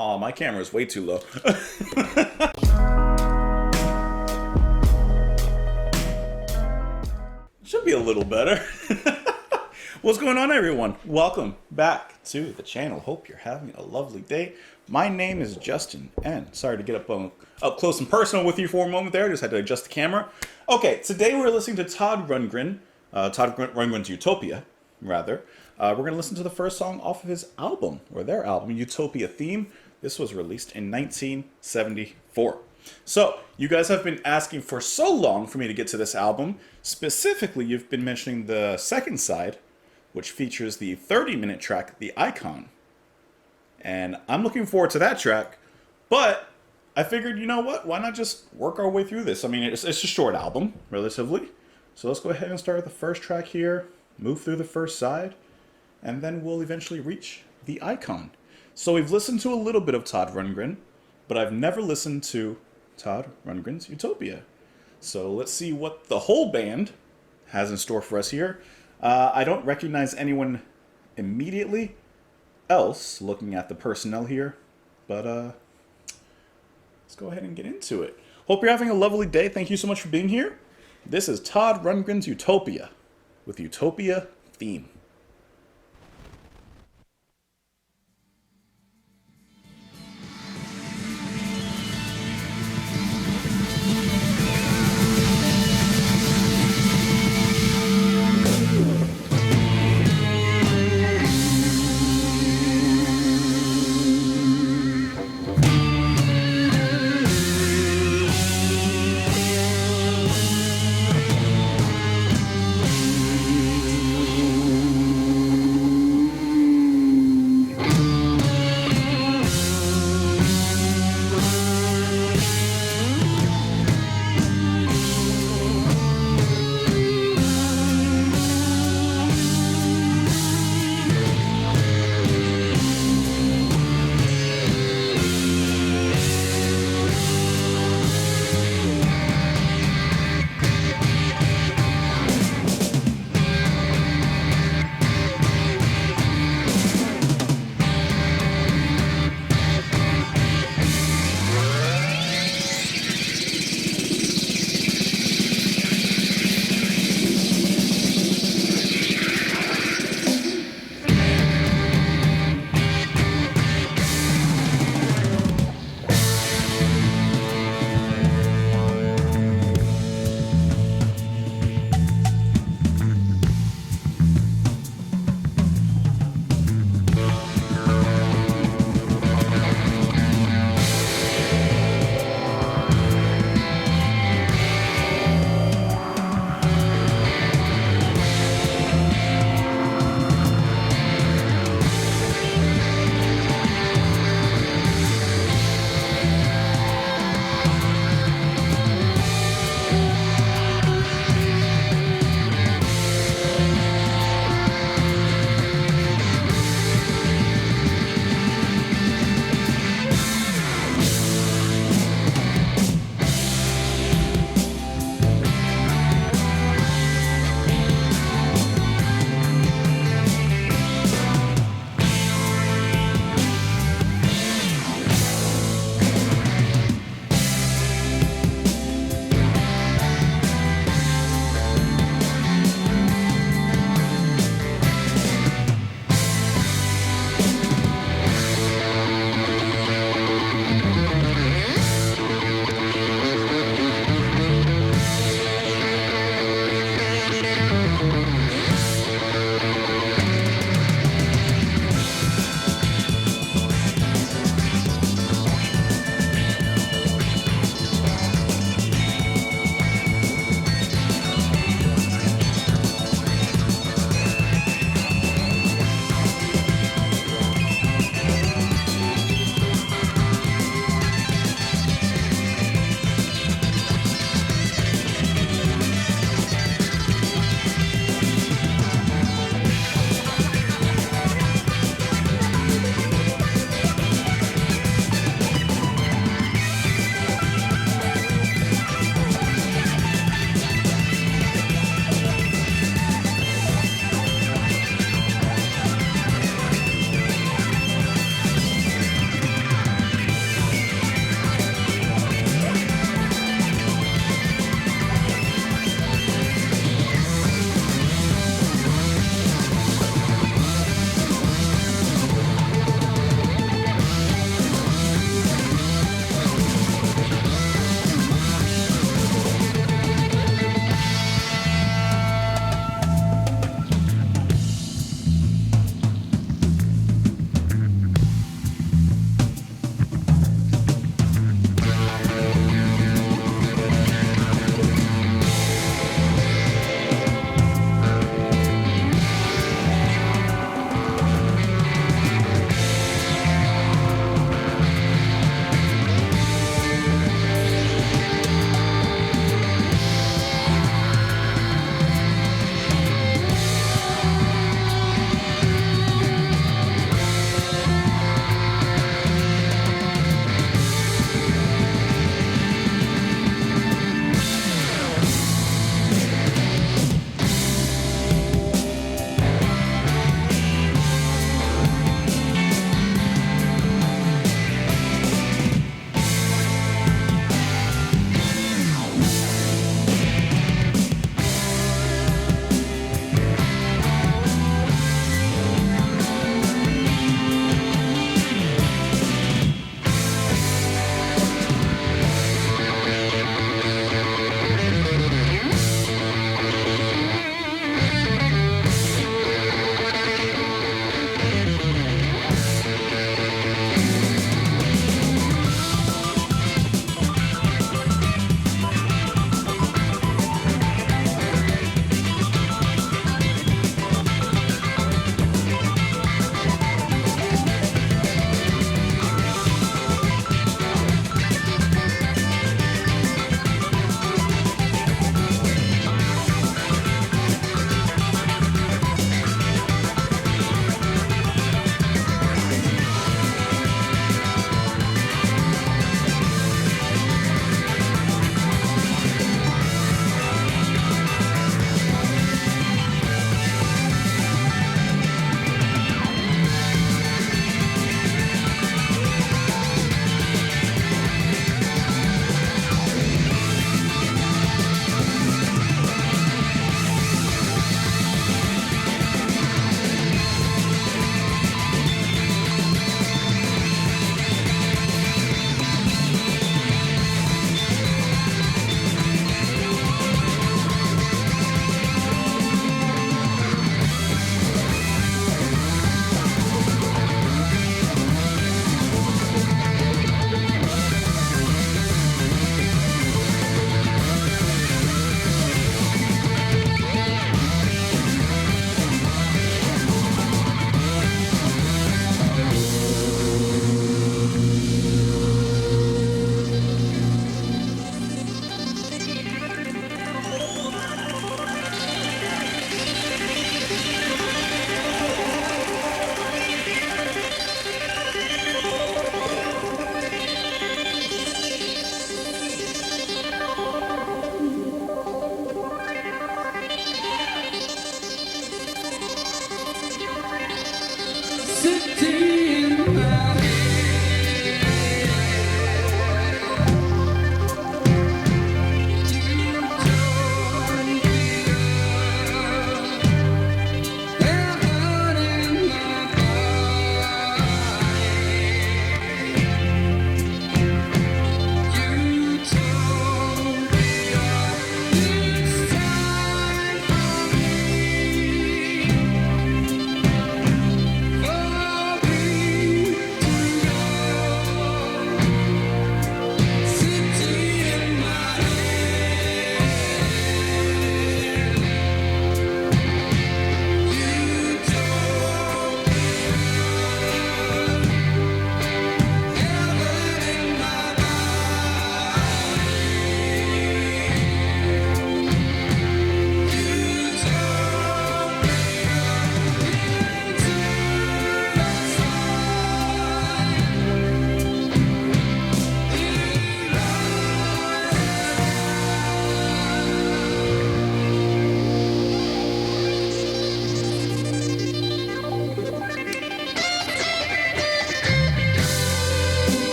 Oh, my camera is way too low. Should be a little better. What's going on, everyone? Welcome back to the channel. Hope you're having a lovely day. My name is Justin, and sorry to get up close and personal with you for a moment there. I just had to adjust the camera. Okay, today we're listening to Todd Rundgren, Rundgren's Utopia, rather. We're going to listen to the first song off of his album, or their album, Utopia Theme. This was released in 1974. So, you guys have been asking for so long for me to get to this album. Specifically, you've been mentioning the second side, which features the 30-minute track, The Icon. And I'm looking forward to that track, but I figured, you know what, why not just work our way through this? I mean, it's a short album, relatively. So let's go ahead and start with the first track here, move through the first side, and then we'll eventually reach The Icon. So we've listened to a little bit of Todd Rundgren, but I've never listened to Todd Rundgren's Utopia. So let's see what the whole band has in store for us here. I don't recognize anyone immediately else looking at the personnel here, but let's go ahead and get into it. Hope you're having a lovely day. Thank you so much for being here. This is Todd Rundgren's Utopia with Utopia Theme.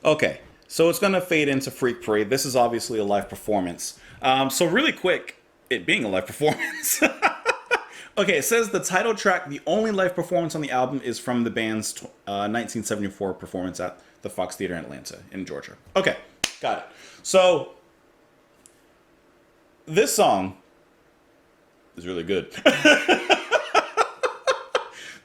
Okay, so it's gonna fade into Freak Parade. This is obviously a live performance. So really quick, it being a live performance. Okay, it says the title track, the only live performance on the album, is from the band's 1974 performance at the Fox Theater in Atlanta, in Georgia. Okay, got it. So, this song is really good.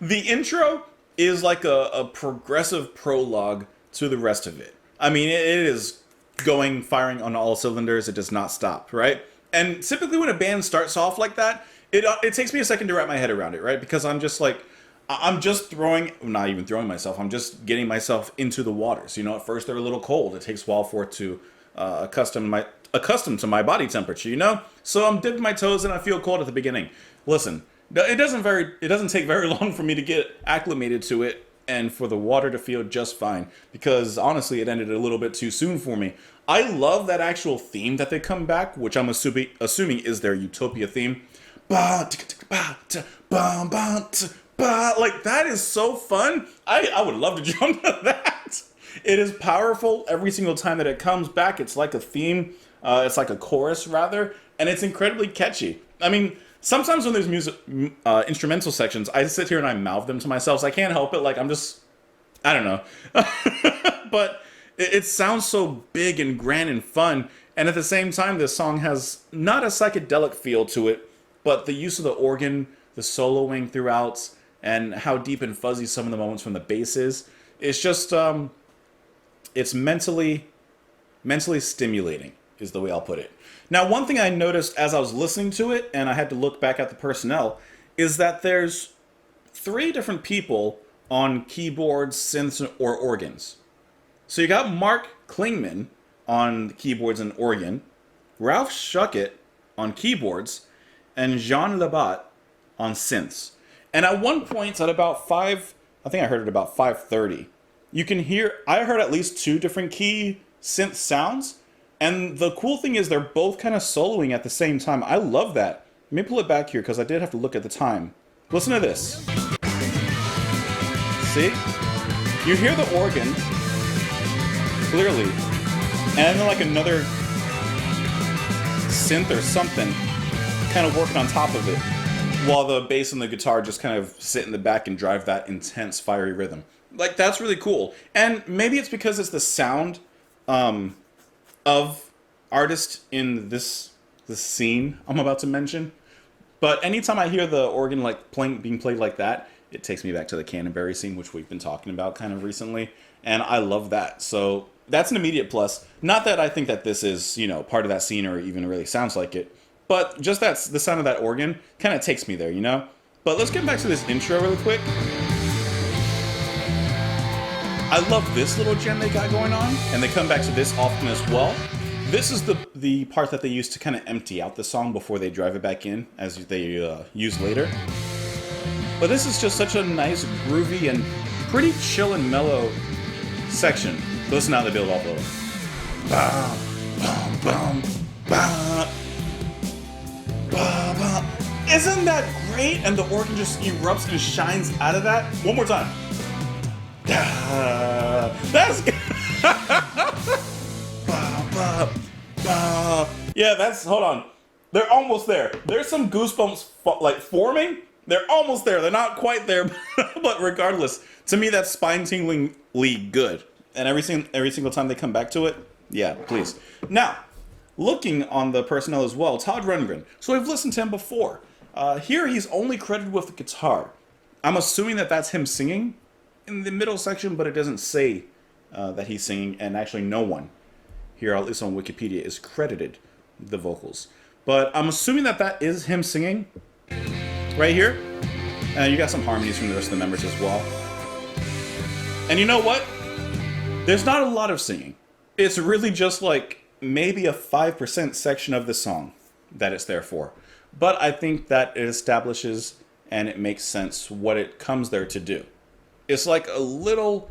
The intro is like a progressive prologue to the rest of it. I mean, it is firing on all cylinders. It does not stop, right? And typically when a band starts off like that, it takes me a second to wrap my head around it, right? Because I'm just like, I'm just not even throwing myself, I'm just getting myself into the waters. You know, at first they're a little cold. It takes a while for it to accustomed to my body temperature, you know? So I'm dipping my toes and I feel cold at the beginning. Listen, it doesn't take very long for me to get acclimated to it and for the water to feel just fine, because honestly it ended a little bit too soon for me. I love that actual theme that they come back, which I'm assuming is their Utopia theme. Like, that is so fun. I would love to jump to that. It is powerful every single time that it comes back. It's like a theme. It's like a chorus, rather. And it's incredibly catchy. I mean, sometimes when there's instrumental sections, I just sit here and I mouth them to myself. So I can't help it. Like, I don't know. But it sounds so big and grand and fun. And at the same time, this song has not a psychedelic feel to it, but the use of the organ, the soloing throughout, and how deep and fuzzy some of the moments from the bass is. It's just, it's mentally stimulating, is the way I'll put it. Now, one thing I noticed as I was listening to it, and I had to look back at the personnel, is that there's 3 different people on keyboards, synths, or organs. So you got Mark Klingman on keyboards and organ, Ralph Schuckett on keyboards, and Jean Labat on synths. And at one point, at about 5, I think I heard it about 5:30, I heard at least 2 different key synth sounds. And the cool thing is they're both kind of soloing at the same time. I love that. Let me pull it back here because I did have to look at the time. Listen to this. See? You hear the organ clearly, and then like another synth or something kind of working on top of it, while the bass and the guitar just kind of sit in the back and drive that intense, fiery rhythm. Like, that's really cool. And maybe it's because it's the sound of artists in this scene I'm about to mention. But anytime I hear the organ being played like that, it takes me back to the Canterbury scene, which we've been talking about kind of recently. And I love that. So that's an immediate plus. Not that I think that this is, part of that scene or even really sounds like it. But just the sound of that organ kind of takes me there, you know? But let's get back to this intro really quick. I love this little gem they got going on, and they come back to this often as well. This is the part that they use to kind of empty out the song before they drive it back in, as they use later. But this is just such a nice, groovy, and pretty chill and mellow section. Listen how they build off of it. Bam, bam, bam, bam. Isn't that great? And the organ just erupts and shines out of that. One more time. That's good. Yeah, hold on. They're almost there. There's some goosebumps forming. They're almost there. They're not quite there, but regardless, to me that's spine-tinglingly good. And every single time they come back to it, yeah, please. Now, looking on the personnel as well, Todd Rundgren. So we've listened to him before. Here he's only credited with the guitar. I'm assuming that that's him singing in the middle section, but it doesn't say that he's singing, and actually no one here, at least on Wikipedia, is credited the vocals. But I'm assuming that is him singing right here. You got some harmonies from the rest of the members as well. And you know what? There's not a lot of singing. It's really just like maybe a 5% section of the song that it's there for. But I think that it establishes and it makes sense what it comes there to do. It's like a little,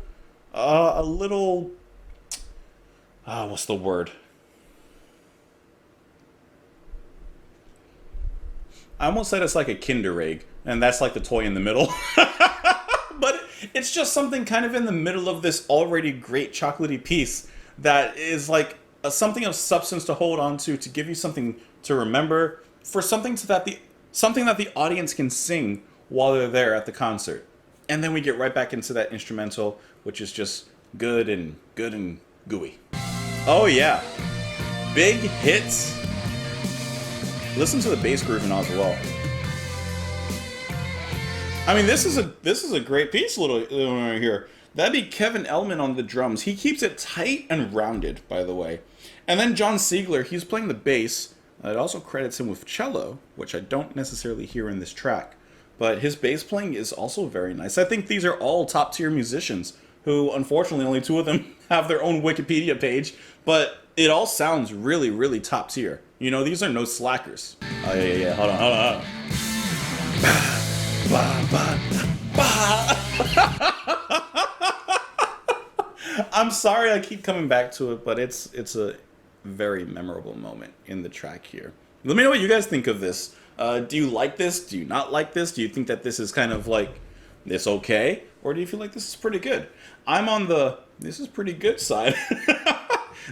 what's the word? I almost said it's like a Kinder Egg, and that's like the toy in the middle. But It's just something kind of in the middle of this already great chocolatey piece that is like something of substance to hold on to give you something to remember, for something that the audience can sing while they're there at the concert. And then we get right back into that instrumental, which is just good and gooey. Oh yeah. Big hits. Listen to the bass groove and all as well. I mean, this is a great piece right here. That'd be Kevin Elman on the drums. He keeps it tight and rounded, by the way. And then John Siegler, he's playing the bass. It also credits him with cello, which I don't necessarily hear in this track. But his bass playing is also very nice. I think these are all top tier musicians who, unfortunately, only two of them have their own Wikipedia page. But it all sounds really, really top tier. You know, these are no slackers. Oh, yeah. Hold on. I'm sorry I keep coming back to it, but it's a very memorable moment in the track here. Let me know what you guys think of this. Do you like this? Do you not like this? Do you think that this is kind of like, this okay? Or do you feel like this is pretty good? I'm on the, this is pretty good side.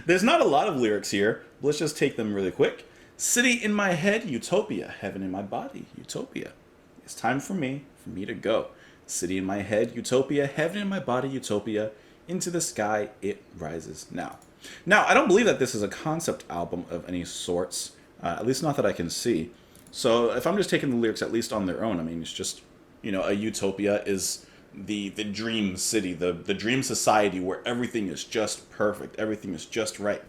There's not a lot of lyrics here. Let's just take them really quick. City in my head, utopia. Heaven in my body, utopia. It's time for me to go. City in my head, utopia. Heaven in my body, utopia. Into the sky, it rises now. Now, I don't believe that this is a concept album of any sorts. At least not that I can see. So if I'm just taking the lyrics at least on their own, I mean, it's just, you know, a utopia is the dream city, the dream society where everything is just perfect, everything is just right.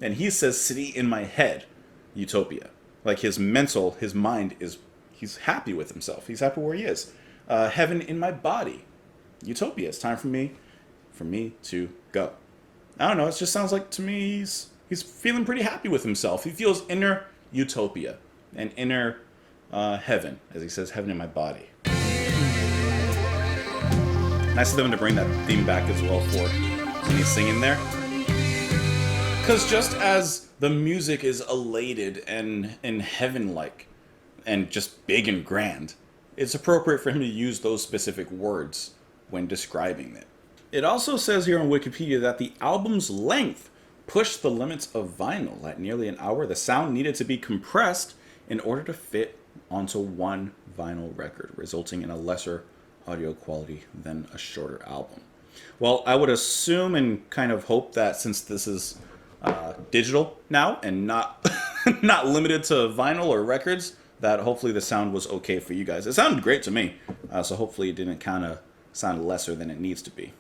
And he says, city in my head, utopia. Like his mind is, he's happy with himself. He's happy where he is. Heaven in my body, utopia. It's time for me to go. I don't know, it just sounds like to me he's feeling pretty happy with himself. He feels inner utopia and inner heaven, as he says, heaven in my body. Nice of them to bring that theme back as well for when he's singing there. Because just as the music is elated and heaven-like and just big and grand, it's appropriate for him to use those specific words when describing it. It also says here on Wikipedia that the album's length pushed the limits of vinyl. At nearly an hour, the sound needed to be compressed in order to fit onto one vinyl record, resulting in a lesser audio quality than a shorter album. Well, I would assume and kind of hope that since this is digital now and not not limited to vinyl or records, that hopefully the sound was okay for you guys. It sounded great to me, so hopefully it didn't kind of sound lesser than it needs to be.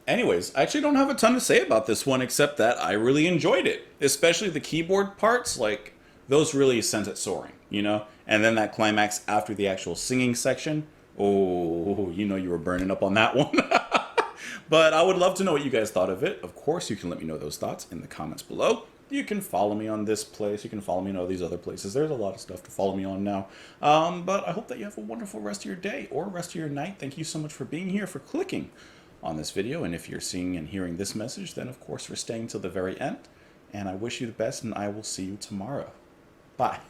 Anyways, I actually don't have a ton to say about this one except that I really enjoyed it. Especially the keyboard parts, like, those really sent it soaring, you know? And then that climax after the actual singing section, oh, you know you were burning up on that one. But I would love to know what you guys thought of it. Of course, you can let me know those thoughts in the comments below. You can follow me on this place. You can follow me on all these other places. There's a lot of stuff to follow me on now. But I hope that you have a wonderful rest of your day or rest of your night. Thank you so much for being here, for clicking on this video, and if you're seeing and hearing this message, then of course for staying till the very end. And I wish you the best, and I will see you tomorrow. Bye.